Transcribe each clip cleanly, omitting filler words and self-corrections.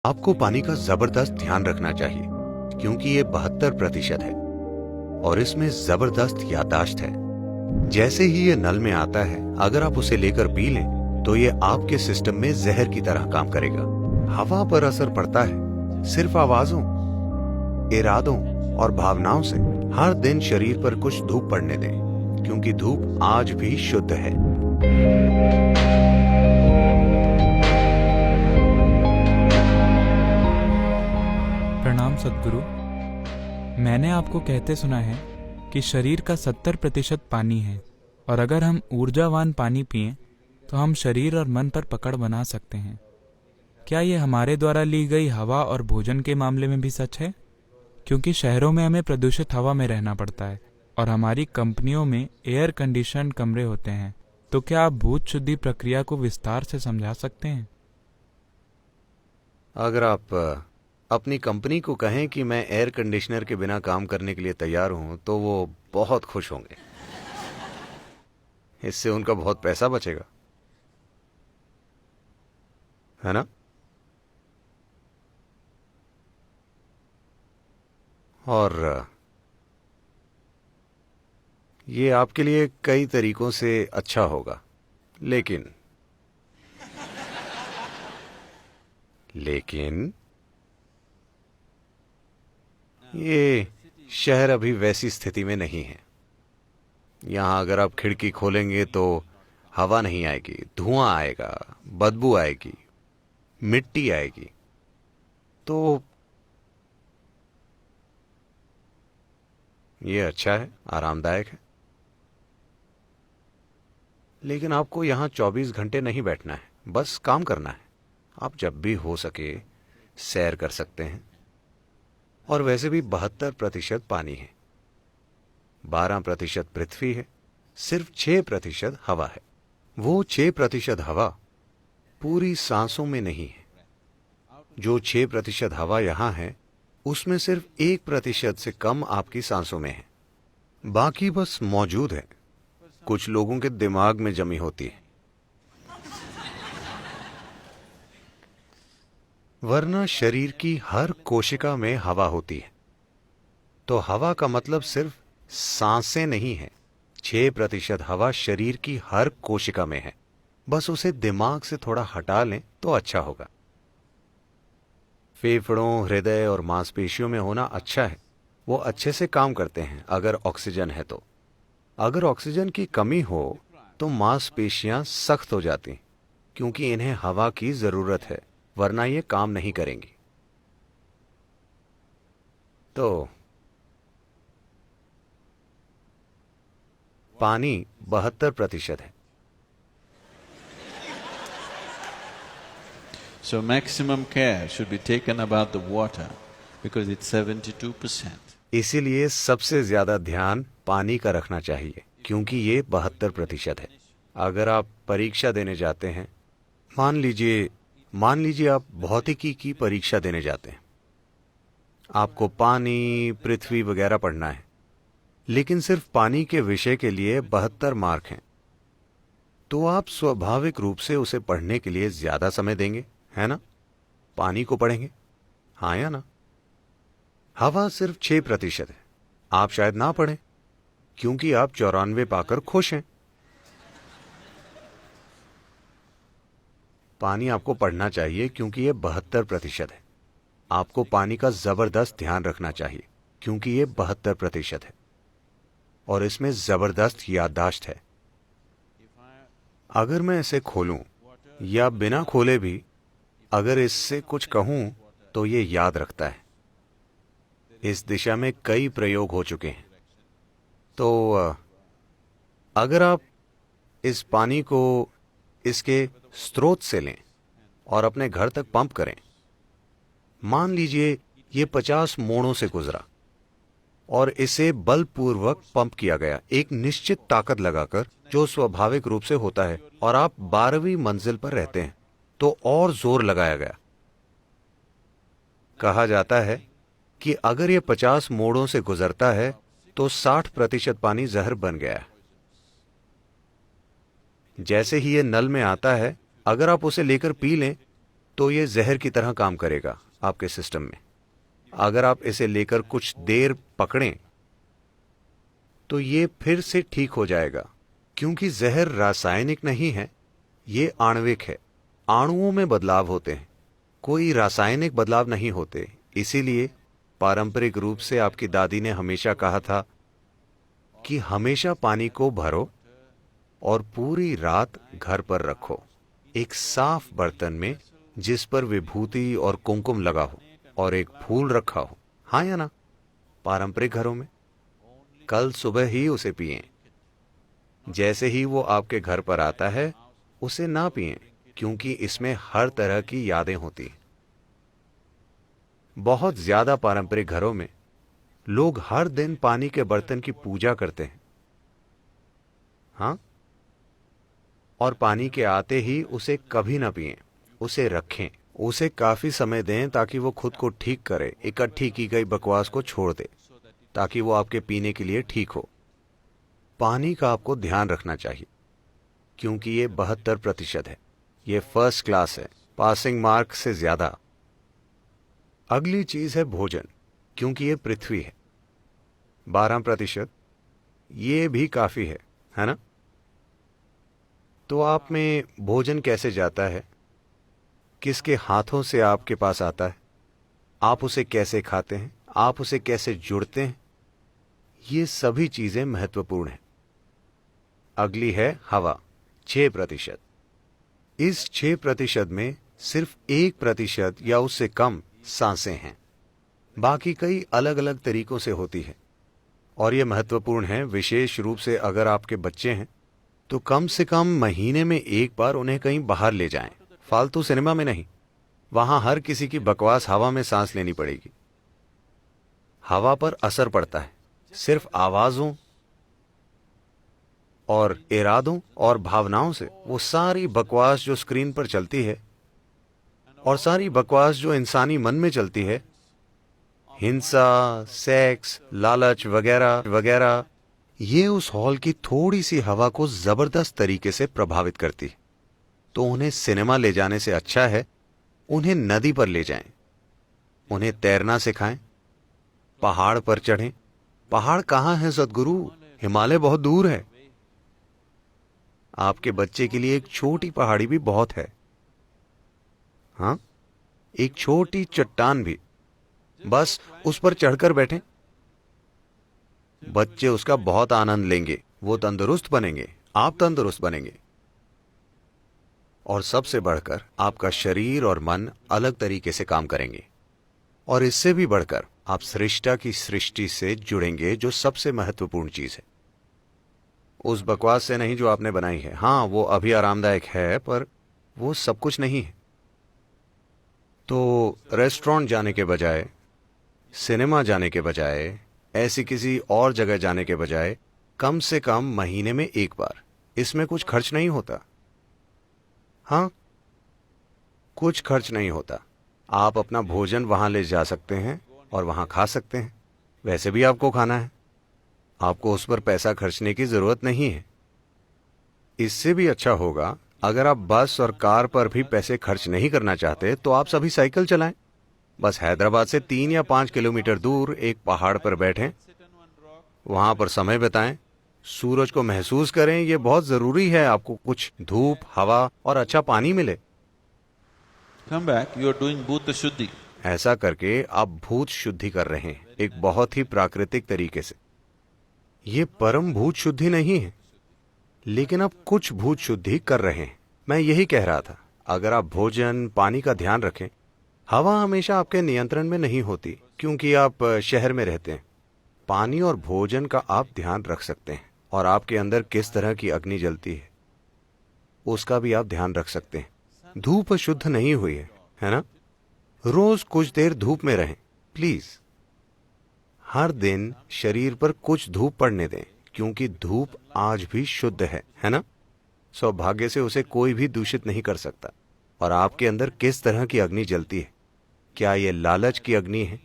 आपको पानी का जबरदस्त ध्यान रखना चाहिए क्योंकि ये 72% है और इसमें जबरदस्त याददाश्त है। जैसे ही ये नल में आता है, अगर आप उसे लेकर पी लें तो ये आपके सिस्टम में जहर की तरह काम करेगा। हवा पर असर पड़ता है सिर्फ आवाजों, इरादों और भावनाओं से। हर दिन शरीर पर कुछ धूप पड़ने दें क्योंकि धूप आज भी शुद्ध है। प्रणाम सद्गुरु। मैंने आपको कहते सुना है कि शरीर का 70% पानी है और अगर हम ऊर्जावान पानी पिएं तो हम शरीर और मन पर पकड़ बना सकते हैं। क्या ये हमारे द्वारा ली गई हवा और भोजन के मामले में भी सच है? क्योंकि शहरों में हमें प्रदूषित हवा में रहना पड़ता है और हमारी कंपनियों में एयर कंडीशन्ड कमरे होते हैं। तो क्या आप भूत शुद्धि प्रक्रिया को विस्तार से समझा सकते हैं? अगर आप अपनी कंपनी को कहें कि मैं एयर कंडीशनर के बिना काम करने के लिए तैयार हूं तो वो बहुत खुश होंगे। इससे उनका बहुत पैसा बचेगा, है ना? और ये आपके लिए कई तरीकों से अच्छा होगा, लेकिन ये शहर अभी वैसी स्थिति में नहीं है। यहां अगर आप खिड़की खोलेंगे तो हवा नहीं आएगी, धुआं आएगा, बदबू आएगी, मिट्टी आएगी। तो ये अच्छा है, आरामदायक है, लेकिन आपको यहां 24 घंटे नहीं बैठना है, बस काम करना है। आप जब भी हो सके सैर कर सकते हैं। और वैसे भी 72% पानी है, 12% पृथ्वी है, सिर्फ 6% हवा है। वो 6% हवा पूरी सांसों में नहीं है। जो 6% हवा यहां है उसमें सिर्फ 1% से कम आपकी सांसों में है। बाकी बस मौजूद है, कुछ लोगों के दिमाग में जमी होती है। वरना शरीर की हर कोशिका में हवा होती है। तो हवा का मतलब सिर्फ सांसें नहीं है। 6% हवा शरीर की हर कोशिका में है। बस उसे दिमाग से थोड़ा हटा लें तो अच्छा होगा। फेफड़ों, हृदय और मांसपेशियों में होना अच्छा है, वो अच्छे से काम करते हैं अगर ऑक्सीजन है तो। अगर ऑक्सीजन की कमी हो तो मांसपेशियां सख्त हो जाती क्योंकि इन्हें हवा की जरूरत है, वरना ये काम नहीं करेंगी। तो पानी 72% है। So maximum care should be taken about the water because it's 72%. इसीलिए सबसे ज्यादा ध्यान पानी का रखना चाहिए क्योंकि ये 72% है। अगर आप परीक्षा देने जाते हैं, मान लीजिए आप भौतिकी की परीक्षा देने जाते हैं, आपको पानी, पृथ्वी वगैरह पढ़ना है, लेकिन सिर्फ पानी के विषय के लिए 72 मार्क हैं, तो आप स्वाभाविक रूप से उसे पढ़ने के लिए ज्यादा समय देंगे, है ना? पानी को पढ़ेंगे, हाँ या ना? हवा सिर्फ 6% है। आप शायद ना पढ़ें क्योंकि आप 94 पाकर खुश हैं। पानी आपको पढ़ना चाहिए क्योंकि ये 72% है। आपको पानी का जबरदस्त ध्यान रखना चाहिए क्योंकि ये 72% है और इसमें जबरदस्त याददाश्त है। अगर मैं इसे खोलूं या बिना खोले भी अगर इससे कुछ कहूं तो ये याद रखता है। इस दिशा में कई प्रयोग हो चुके हैं। तो अगर आप इस पानी को इसके स्रोत से लें और अपने घर तक पंप करें, मान लीजिए ये 50 मोड़ों से गुजरा और इसे बलपूर्वक पंप किया गया एक निश्चित ताकत लगाकर, जो स्वाभाविक रूप से होता है, और आप 12वीं मंजिल पर रहते हैं तो और जोर लगाया गया। कहा जाता है कि अगर ये 50 मोड़ों से गुजरता है तो 60% पानी जहर बन गया है। जैसे ही ये नल में आता है, अगर आप उसे लेकर पी लें तो ये जहर की तरह काम करेगा आपके सिस्टम में। अगर आप इसे लेकर कुछ देर पकड़ें तो ये फिर से ठीक हो जाएगा, क्योंकि जहर रासायनिक नहीं है, ये आणविक है। अणुओं में बदलाव होते हैं, कोई रासायनिक बदलाव नहीं होते। इसीलिए पारंपरिक रूप से आपकी दादी ने हमेशा कहा था कि हमेशा पानी को भरो और पूरी रात घर पर रखो, एक साफ बर्तन में जिस पर विभूति और कुमकुम लगा हो और एक फूल रखा हो। हाँ या ना? पारंपरिक घरों में कल सुबह ही उसे पिएं। जैसे ही वो आपके घर पर आता है उसे ना पिएं, क्योंकि इसमें हर तरह की यादें होती हैं। बहुत ज्यादा पारंपरिक घरों में लोग हर दिन पानी के बर्तन की पूजा करते हैं। हाँ, और पानी के आते ही उसे कभी ना पिएं, उसे रखें, उसे काफी समय दें ताकि वो खुद को ठीक करे, इकट्ठी की गई बकवास को छोड़ दे, ताकि वो आपके पीने के लिए ठीक हो। पानी का आपको ध्यान रखना चाहिए, क्योंकि ये 72% है। ये फर्स्ट क्लास है, पासिंग मार्क से ज्यादा। अगली चीज है भोजन, क्योंकि ये पृथ्वी है। 12%, ये भी काफी है ना? तो आप में भोजन कैसे जाता है, किसके हाथों से आपके पास आता है, आप उसे कैसे खाते हैं, आप उसे कैसे जुड़ते हैं, ये सभी चीजें महत्वपूर्ण हैं। अगली है हवा, 6%। इस 6% में सिर्फ 1% या उससे कम सांसें हैं, बाकी कई अलग अलग तरीकों से होती है। और यह महत्वपूर्ण है, विशेष रूप से अगर आपके बच्चे हैं तो कम से कम महीने में एक बार उन्हें कहीं बाहर ले जाएं, फालतू सिनेमा में नहीं। वहां हर किसी की बकवास हवा में सांस लेनी पड़ेगी। हवा पर असर पड़ता है, सिर्फ आवाजों और इरादों और भावनाओं से। वो सारी बकवास जो स्क्रीन पर चलती है और सारी बकवास जो इंसानी मन में चलती है, हिंसा, सेक्स, लालच वगैरह वगैरह, ये उस हॉल की थोड़ी सी हवा को जबरदस्त तरीके से प्रभावित करती है। तो उन्हें सिनेमा ले जाने से अच्छा है उन्हें नदी पर ले जाएं, उन्हें तैरना सिखाएं, पहाड़ पर चढ़ें। पहाड़ कहाँ है सदगुरु? हिमालय बहुत दूर है। आपके बच्चे के लिए एक छोटी पहाड़ी भी बहुत है। हाँ, एक छोटी चट्टान भी, बस उस पर चढ़कर बैठें। बच्चे उसका बहुत आनंद लेंगे, वो तंदुरुस्त बनेंगे, आप तंदुरुस्त बनेंगे, और सबसे बढ़कर आपका शरीर और मन अलग तरीके से काम करेंगे। और इससे भी बढ़कर आप सृष्टा की सृष्टि से जुड़ेंगे, जो सबसे महत्वपूर्ण चीज है। उस बकवास से नहीं जो आपने बनाई है। हाँ, वो अभी आरामदायक है, पर वो सब कुछ नहीं है। तो रेस्टोरेंट जाने के बजाय, सिनेमा जाने के बजाय, ऐसी किसी और जगह जाने के बजाय कम से कम महीने में एक बार, इसमें कुछ खर्च नहीं होता। हाँ, कुछ खर्च नहीं होता। आप अपना भोजन वहां ले जा सकते हैं और वहां खा सकते हैं। वैसे भी आपको खाना है, आपको उस पर पैसा खर्चने की जरूरत नहीं है। इससे भी अच्छा होगा, अगर आप बस और कार पर भी पैसे खर्च नहीं करना चाहते तो आप सभी साइकिल चलाएं। बस हैदराबाद से 3 या 5 किलोमीटर दूर एक पहाड़ पर बैठें, वहां पर समय बिताएं, सूरज को महसूस करें। यह बहुत जरूरी है, आपको कुछ धूप, हवा और अच्छा पानी मिले। Come back, you are doing Bhuta Shuddhi. ऐसा करके आप भूत शुद्धि कर रहे हैं, एक बहुत ही प्राकृतिक तरीके से। ये परम भूत शुद्धि नहीं है, लेकिन आप कुछ भूत शुद्धि कर रहे हैं। मैं यही कह रहा था, अगर आप भोजन, पानी का ध्यान रखें। हवा हमेशा आपके नियंत्रण में नहीं होती, क्योंकि आप शहर में रहते हैं। पानी और भोजन का आप ध्यान रख सकते हैं, और आपके अंदर किस तरह की अग्नि जलती है उसका भी आप ध्यान रख सकते हैं। धूप शुद्ध नहीं हुई है ना? रोज कुछ देर धूप में रहें प्लीज। हर दिन शरीर पर कुछ धूप पड़ने दें, क्योंकि धूप आज भी शुद्ध है ना? सौभाग्य से उसे कोई भी दूषित नहीं कर सकता। और आपके अंदर किस तरह की अग्नि जलती है? क्या ये लालच की अग्नि है,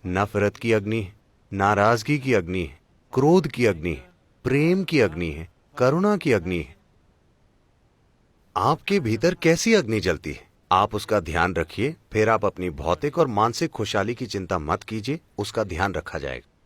नफरत की अग्नि है, नाराजगी की अग्नि है, क्रोध की अग्नि है, प्रेम की अग्नि है, करुणा की अग्नि है? आपके भीतर कैसी अग्नि जलती है? आप उसका ध्यान रखिए, फिर आप अपनी भौतिक और मानसिक खुशहाली की चिंता मत कीजिए, उसका ध्यान रखा जाएगा।